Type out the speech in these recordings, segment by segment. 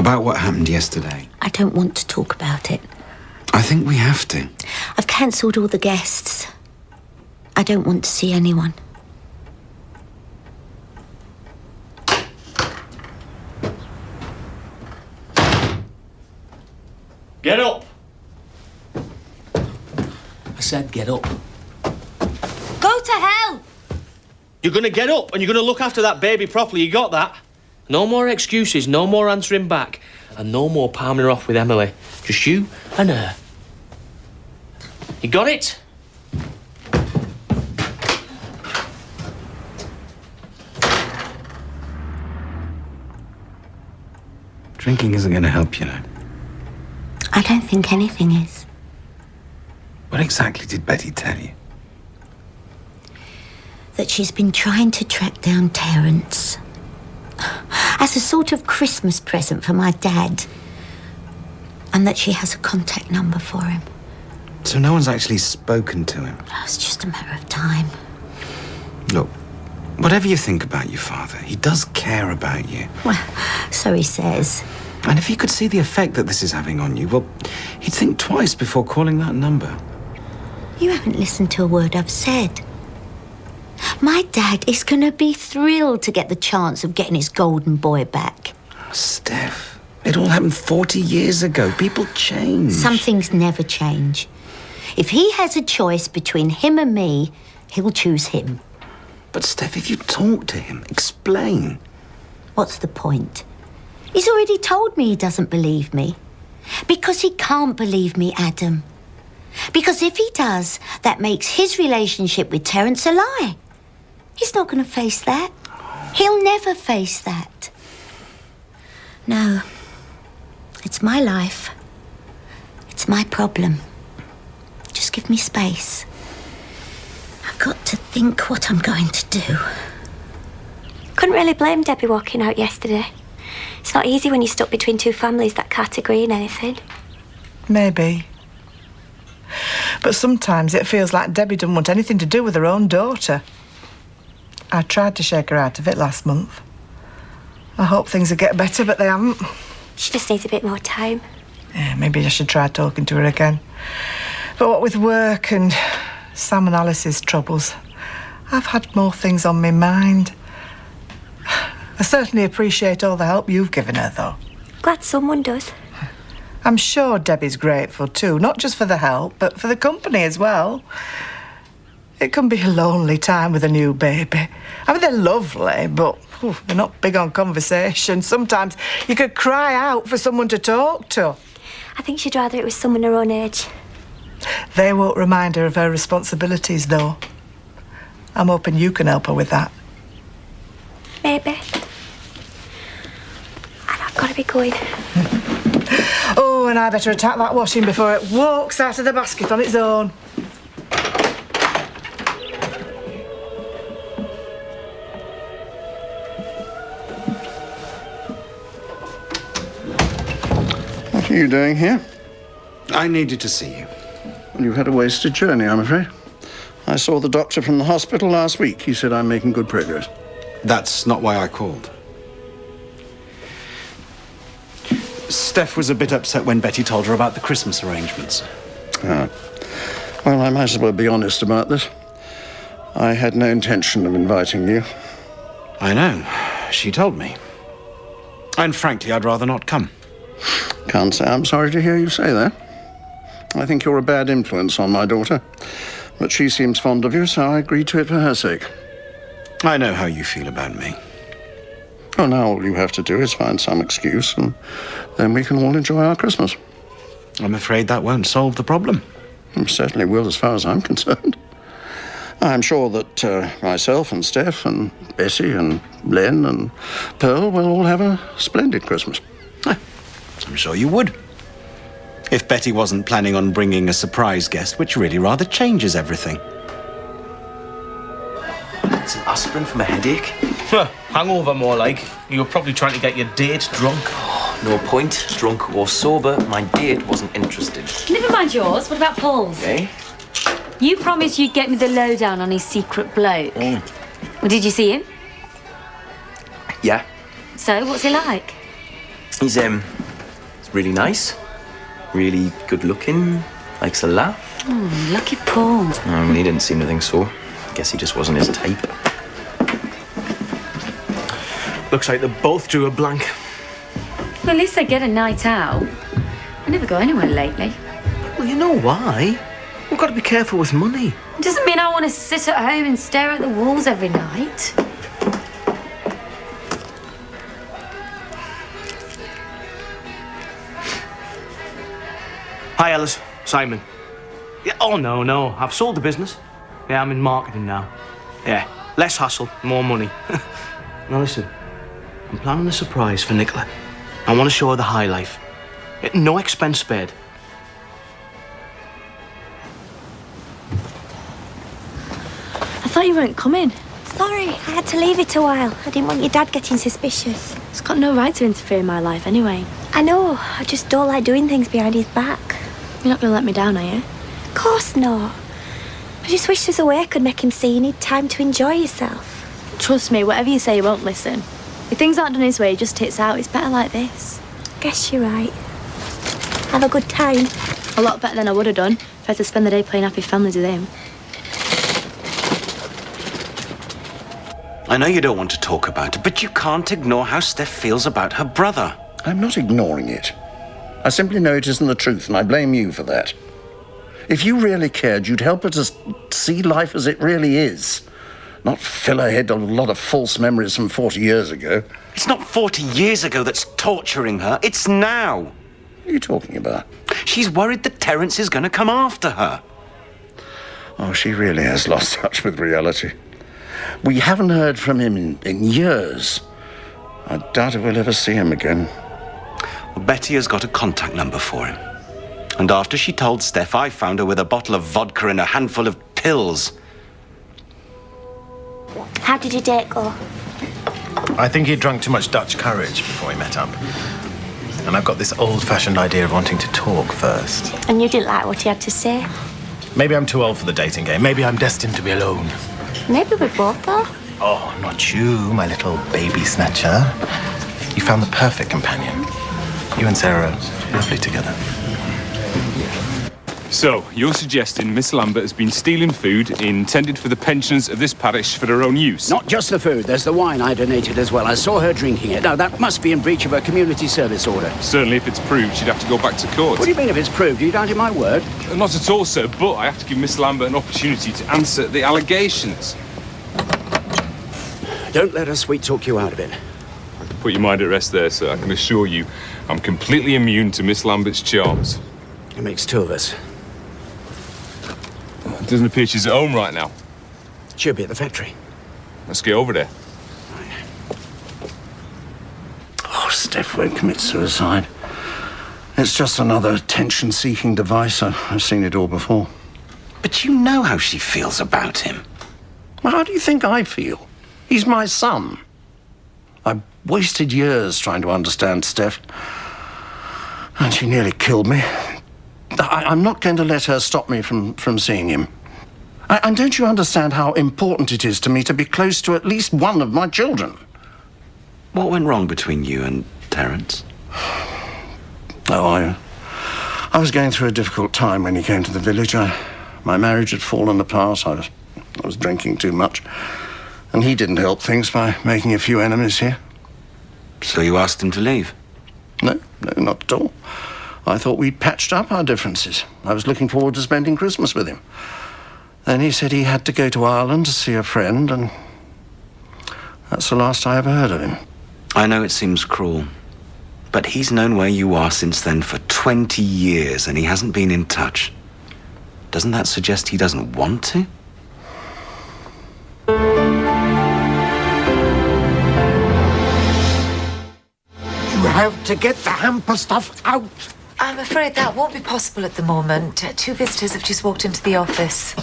About what happened yesterday? I don't want to talk about it. I think we have to. I've cancelled all the guests. I don't want to see anyone. Get up! I said get up. Go to hell! You're gonna get up and you're gonna look after that baby properly, you got that? No more excuses, no more answering back, and no more palming her off with Emily. Just you and her. You got it? Drinking isn't going to help, you know. I don't think anything is. What exactly did Betty tell you? That she's been trying to track down Terence as a sort of Christmas present for my dad, and that she has a contact number for him. So no one's actually spoken to him? Oh, it's just a matter of time. Look, whatever you think about your father, he does care about you. Well, so he says. And if he could see the effect that this is having on you, well, he'd think twice before calling that number. You haven't listened to a word I've said. My dad is going to be thrilled to get the chance of getting his golden boy back. Oh, Steph, it all happened 40 years ago. People change. Some things never change. If he has a choice between him and me, he'll choose him. But, Steph, if you talk to him, explain. What's the point? He's already told me he doesn't believe me. Because he can't believe me, Adam. Because if he does, that makes his relationship with Terence a lie. He's not going to face that. He'll never face that. No. It's my life. It's my problem. Just give me space. I've got to think what I'm going to do. Couldn't really blame Debbie walking out yesterday. It's not easy when you're stuck between two families that can't agree on anything. Maybe. But sometimes it feels like Debbie doesn't want anything to do with her own daughter. I tried to shake her out of it last month. I hope things will get better, but they haven't. She just needs a bit more time. Yeah, maybe I should try talking to her again. But what with work and Sam and Alice's troubles, I've had more things on my mind. I certainly appreciate all the help you've given her, though. Glad someone does. I'm sure Debbie's grateful too, not just for the help, but for the company as well. It can be a lonely time with a new baby. I mean, they're lovely, but they're not big on conversation. Sometimes you could cry out for someone to talk to. I think she'd rather it was someone her own age. They won't remind her of her responsibilities, though. I'm hoping you can help her with that. Maybe. And I've got to be going. Oh, and I better attack that washing before it walks out of the basket on its own. What are you doing here? I needed to see you. You've had a wasted journey, I'm afraid. I saw the doctor from the hospital last week. He said I'm making good progress. That's not why I called. Steph was a bit upset when Betty told her about the Christmas arrangements. Ah. Well, I might as well be honest about this. I had no intention of inviting you. I know. She told me. And frankly, I'd rather not come. Can't say I'm sorry to hear you say that. I think you're a bad influence on my daughter. But she seems fond of you, so I agreed to it for her sake. I know how you feel about me. Well, now all you have to do is find some excuse, and then we can all enjoy our Christmas. I'm afraid that won't solve the problem. It certainly will, as far as I'm concerned. I'm sure that myself and Steph and Bessie and Len and Pearl will all have a splendid Christmas. I'm sure you would. If Betty wasn't planning on bringing a surprise guest, which really rather changes everything. It's an aspirin for my headache. Hangover, more like. You were probably trying to get your date drunk. Oh, no point, drunk or sober. My date wasn't interested. Never mind yours. What about Paul's? Eh? You promised you'd get me the lowdown on his secret bloke. Mm. Well, did you see him? Yeah. So, what's he like? He's really nice, really good looking, likes a laugh. Lucky Paul. Well, he didn't seem to think so. Guess he just wasn't his type. Looks like they both drew a blank. Well, at least they get a night out. I never go anywhere lately. Well, you know why. We've got to be careful with money. It doesn't mean I want to sit at home and stare at the walls every night. Hi, Alice. Simon. Yeah, oh, no. I've sold the business. Yeah, I'm in marketing now. Yeah, less hassle, more money. Now, listen. I'm planning a surprise for Nicola. I want to show her the high life. No expense spared. I thought you weren't coming. Sorry, I had to leave it a while. I didn't want your dad getting suspicious. He's got no right to interfere in my life anyway. I know, I just don't like doing things behind his back. You're not going to let me down, are you? Of course not. I just wish there's a way I could make him see you need time to enjoy yourself. Trust me, whatever you say, he won't listen. If things aren't done his way, he just hits out. It's better like this. Guess you're right. Have a good time. A lot better than I would have done if I had to spend the day playing Happy Families with him. I know you don't want to talk about it, but you can't ignore how Steph feels about her brother. I'm not ignoring it. I simply know it isn't the truth, and I blame you for that. If you really cared, you'd help her to see life as it really is. Not fill her head with a lot of false memories from 40 years ago. It's not 40 years ago that's torturing her. It's now. What are you talking about? She's worried that Terence is going to come after her. Oh, she really has lost touch with reality. We haven't heard from him in years. I doubt if we'll ever see him again. Well, Betty has got a contact number for him. And after she told Steph, I found her with a bottle of vodka and a handful of pills. How did your date go? I think he drank too much Dutch courage before we met up. And I've got this old-fashioned idea of wanting to talk first. And you didn't like what he had to say? Maybe I'm too old for the dating game. Maybe I'm destined to be alone. Maybe we both are. Oh, not you, my little baby snatcher. You found the perfect companion. You and Sarah are lovely together. So, you're suggesting Miss Lambert has been stealing food intended for the pensioners of this parish for her own use? Not just the food. There's the wine I donated as well. I saw her drinking it. Now, that must be in breach of her community service order. Certainly, if it's proved, she'd have to go back to court. What do you mean if it's proved? You doubted my word? Not at all, sir, but I have to give Miss Lambert an opportunity to answer the allegations. Don't let her sweet-talk you out of it. Put your mind at rest there, sir. I can assure you I'm completely immune to Miss Lambert's charms. It makes two of us. It doesn't appear she's at home right now. She'll be at the factory. Let's get over there. Oh, Steph won't commit suicide. It's just another attention-seeking device. I've seen it all before. But you know how she feels about him. Well, how do you think I feel? He's my son. I wasted years trying to understand Steph. And she nearly killed me. I'm not going to let her stop me from seeing him. And don't you understand how important it is to me to be close to at least one of my children? What went wrong between you and Terence? Oh, I was going through a difficult time when he came to the village. My marriage had fallen apart. I was drinking too much. And he didn't help things by making a few enemies here. So you asked him to leave? No, not at all. I thought we'd patched up our differences. I was looking forward to spending Christmas with him. Then he said he had to go to Ireland to see a friend, and that's the last I ever heard of him. I know it seems cruel, but he's known where you are since then for 20 years, and he hasn't been in touch. Doesn't that suggest he doesn't want to? You have to get the hamper stuff out. I'm afraid that won't be possible at the moment. Two visitors have just walked into the office.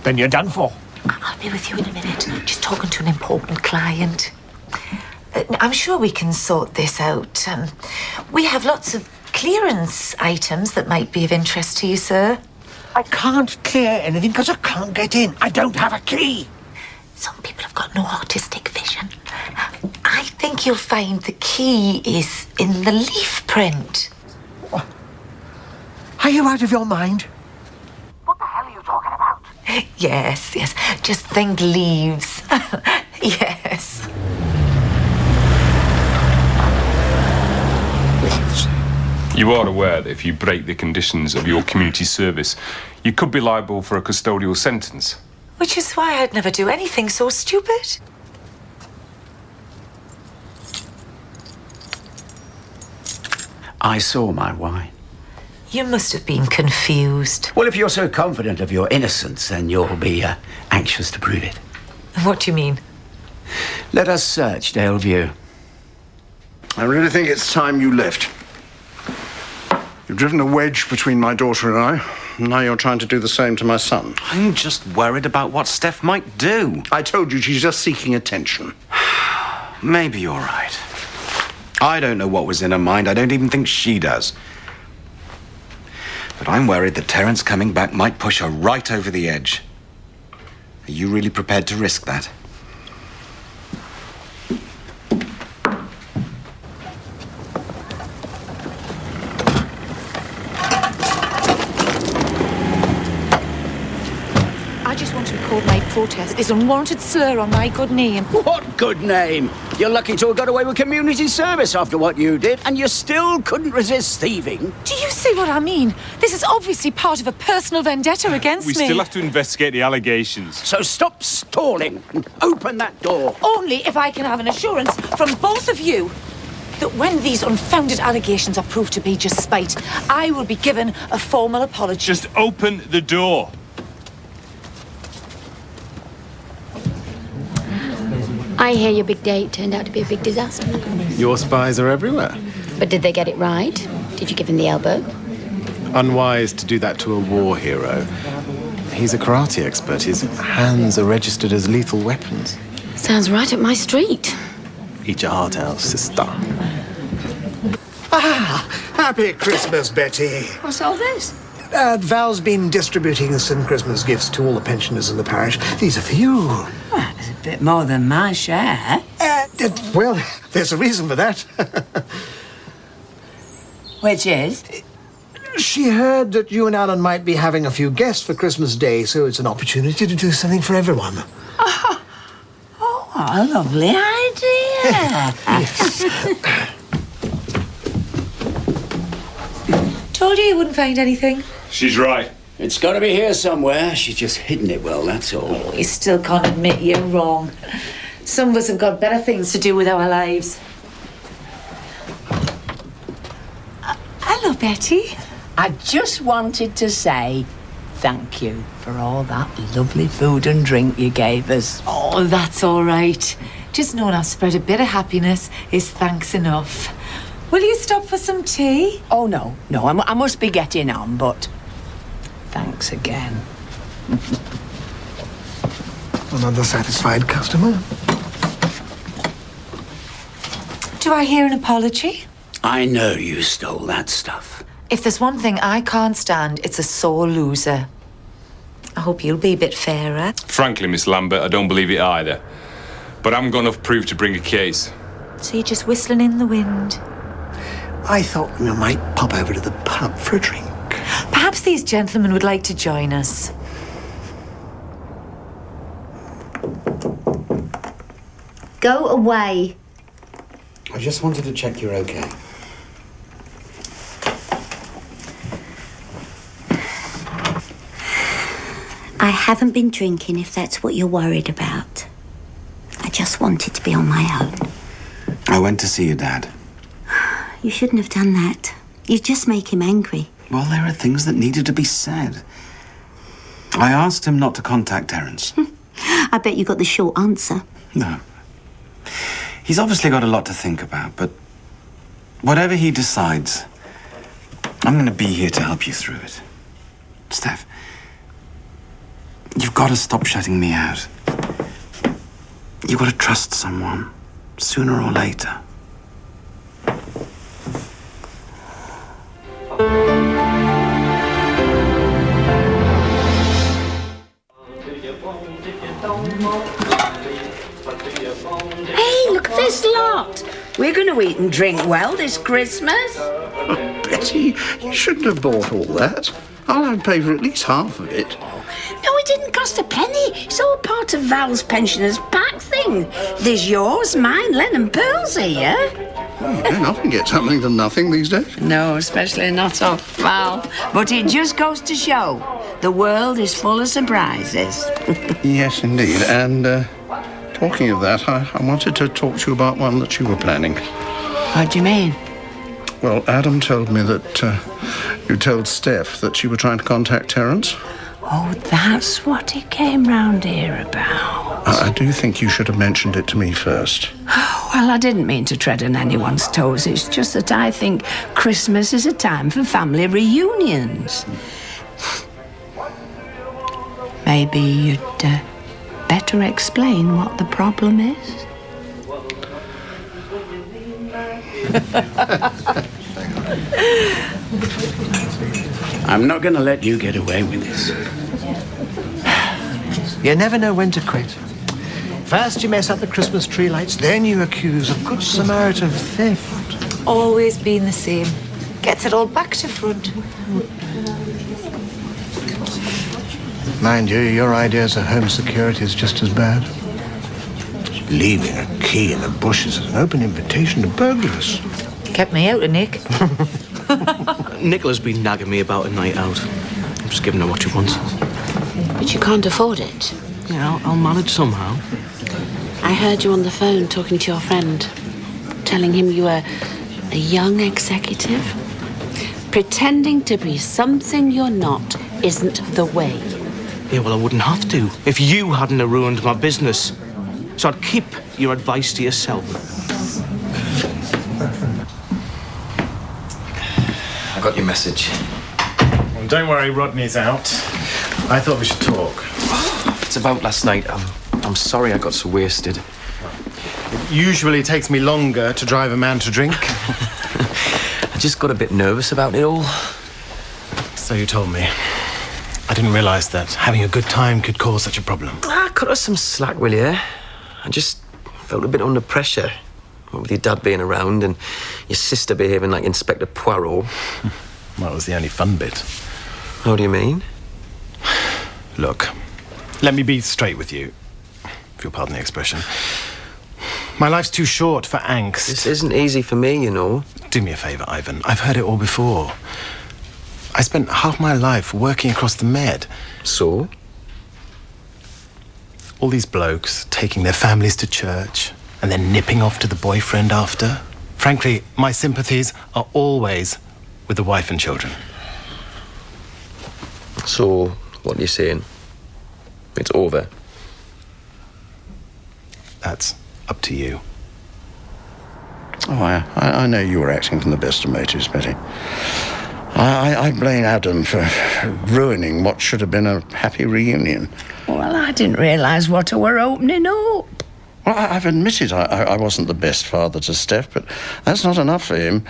Then you're done for. I'll be with you in a minute. Just talking to an important client. I'm sure we can sort this out. We have lots of clearance items that might be of interest to you, sir. I can't clear anything because I can't get in. I don't have a key. Some people have got no artistic vision. I think you'll find the key is in the leaf print. Are you out of your mind? Yes, yes. Just think leaves. Yes. You are aware that if you break the conditions of your community service, you could be liable for a custodial sentence. Which is why I'd never do anything so stupid. I saw my wine. You must have been confused. Well, if you're so confident of your innocence, then you'll be anxious to prove it. What do you mean? Let us search Dale View. I really think it's time you left. You've driven a wedge between my daughter and I. Now you're trying to do the same to my son. I'm just worried about what Steph might do. I told you she's just seeking attention. Maybe you're right. I don't know what was in her mind. I don't even think she does. But I'm worried that Terence coming back might push her right over the edge. Are you really prepared to risk that? I just want to record my protest. This unwarranted slur on my good name. What good name? You're lucky to have got away with community service after what you did, and you still couldn't resist thieving. Do you see what I mean? This is obviously part of a personal vendetta against We me. still have to investigate the allegations. So stop stalling and open that door. Only if I can have an assurance from both of you that when these unfounded allegations are proved to be just spite, I will be given a formal apology. Just open the door. I hear your big date turned out to be a big disaster. Your spies are everywhere. But did they get it right? Did you give him the elbow? Unwise to do that to a war hero. He's a karate expert. His hands are registered as lethal weapons. Sounds right up my street. Eat your heart out, sister. Ah, happy Christmas, Betty. What's all this? Val's been distributing some Christmas gifts to all the pensioners in the parish. These are for you. Well, it's a bit more than my share. Well, there's a reason for that. Which is? She heard that you and Alan might be having a few guests for Christmas Day, so it's an opportunity to do something for everyone. Oh, what a lovely idea. Told you wouldn't find anything. She's right. It's got to be here somewhere. She's just hidden it well, that's all. Oh, you still can't admit you're wrong. Some of us have got better things to do with our lives. Hello, Betty. I just wanted to say thank you for all that lovely food and drink you gave us. Oh, that's all right. Just knowing I've spread a bit of happiness is thanks enough. Will you stop for some tea? Oh, no, I must be getting on, but thanks again. Another satisfied customer. Do I hear an apology? I know you stole that stuff. If there's one thing I can't stand, it's a sore loser. I hope you'll be a bit fairer. Frankly, Miss Lambert, I don't believe it either. But I'm going to prove to bring a case. So you're just whistling in the wind. I thought we might pop over to the pub for a drink. Perhaps these gentlemen would like to join us. Go away. I just wanted to check you're okay. I haven't been drinking, if that's what you're worried about. I just wanted to be on my own. I went to see your dad. You shouldn't have done that. You just make him angry. Well, there are things that needed to be said. I asked him not to contact Terence. I bet you got the short answer. No. He's obviously got a lot to think about, but whatever he decides, I'm going to be here to help you through it. Steph, you've got to stop shutting me out. You've got to trust someone, sooner or later. Hey, look at this lot. We're going to eat and drink well this Christmas. Oh, Betty, you shouldn't have bought all that. I'll have to pay for at least half of it. No, it didn't cost a penny. It's all part of Val's pensioners' pack thing. There's yours, mine, Len and Pearl's here. Oh, you don't often get something for nothing these days. No, especially not off Val. But it just goes to show the world is full of surprises. Yes, indeed. And talking of that, I wanted to talk to you about one that you were planning. What do you mean? Well, Adam told me that you told Steph that you were trying to contact Terence. Oh, that's what he came round here about. I do think you should have mentioned it to me first. Well, I didn't mean to tread on anyone's toes. It's just that I think Christmas is a time for family reunions. Maybe you'd better explain what the problem is. I'm not going to let you get away with this. You never know when to quit. First you mess up the Christmas tree lights, then you accuse a good Samaritan of theft. Always been the same. Gets it all back to front. Mind you, your ideas of home security is just as bad. Leaving a key in the bushes is an open invitation to burglars. Kept me out of Nick. Nicola's been nagging me about a night out. I'm just giving her what she wants. But you can't afford it. Yeah, I'll manage somehow. I heard you on the phone talking to your friend, telling him you were a young executive. Pretending to be something you're not isn't the way. Yeah, well, I wouldn't have to if you hadn't ruined my business. So I'd keep your advice to yourself. I got your message. Well, don't worry, Rodney's out. I thought we should talk. It's about last night. I'm sorry I got so wasted. It usually takes me longer to drive a man to drink. I just got a bit nervous about it all. So you told me. I didn't realise that having a good time could cause such a problem. Cut us some slack, will you? I just felt a bit under pressure. What with your dad being around and your sister behaving like Inspector Poirot. Well, that was the only fun bit. How do you mean? Look, let me be straight with you, if you'll pardon the expression. My life's too short for angst. This isn't easy for me, you know. Do me a favour, Ivan. I've heard it all before. I spent half my life working across the Med. So? All these blokes taking their families to church and then nipping off to the boyfriend after. Frankly, my sympathies are always with the wife and children. So, what are you saying? It's over? That's up to you. Oh, I know you were acting from the best of motives, Betty. I blame Adam for ruining what should have been a happy reunion. Well, I didn't realise what we're opening up. Well, I've admitted I wasn't the best father to Steph, but that's not enough for him.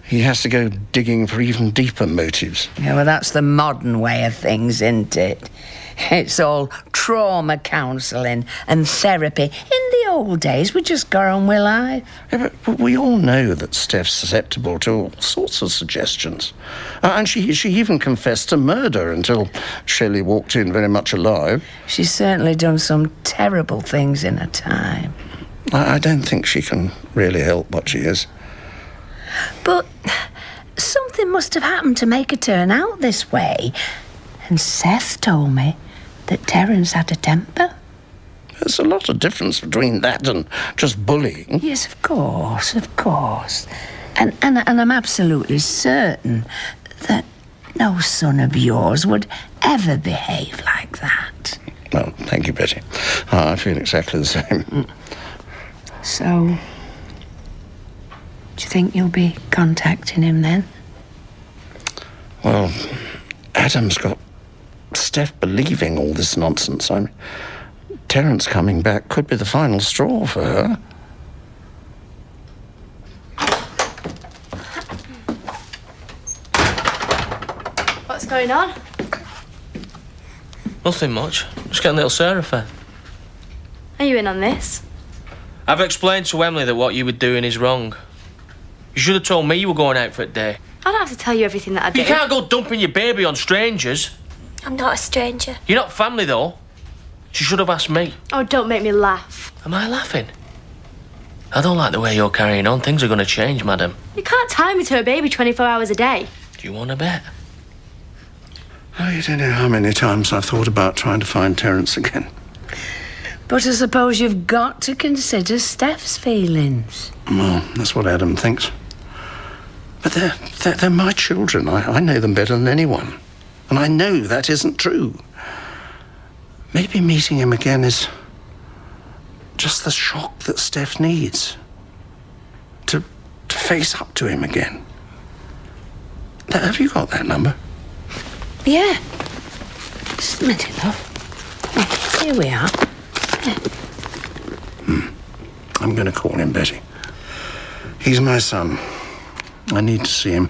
He has to go digging for even deeper motives. Yeah, well, that's the modern way of things, isn't it? It's all trauma counselling and therapy. In the old days, we just got on with life. Yeah, but we all know that Steph's susceptible to all sorts of suggestions. And she even confessed to murder until Shelley walked in very much alive. She's certainly done some terrible things in her time. I don't think she can really help what she is. But something must have happened to make her turn out this way. And Seth told me that Terence had a temper. There's a lot of difference between that and just bullying. Yes, of course, of course. And I'm absolutely certain that no son of yours would ever behave like that. Well, thank you, Betty. I feel exactly the same. So, do you think you'll be contacting him then? Well, Adam's got Steph believing all this nonsense. I mean, Terence coming back could be the final straw for her. What's going on? Nothing much. Just getting a little Sarah fair. Are you in on this? I've explained to Emily that what you were doing is wrong. You should have told me you were going out for a day. I don't have to tell you everything that I do. You can't go dumping your baby on strangers. I'm not a stranger. You're not family, though. She should have asked me. Oh, don't make me laugh. Am I laughing? I don't like the way you're carrying on. Things are going to change, madam. You can't tie me to a baby 24 hours a day. Do you want to bet? Oh, you don't know how many times I've thought about trying to find Terence again. But I suppose you've got to consider Steph's feelings. Well, that's what Adam thinks. But they're my children. I know them better than anyone. And I know that isn't true. Maybe meeting him again is just the shock that Steph needs. To face up to him again. Have you got that number? Yeah. Just a minute, love. Here we are. I'm going to call him, Betty. He's my son. I need to see him.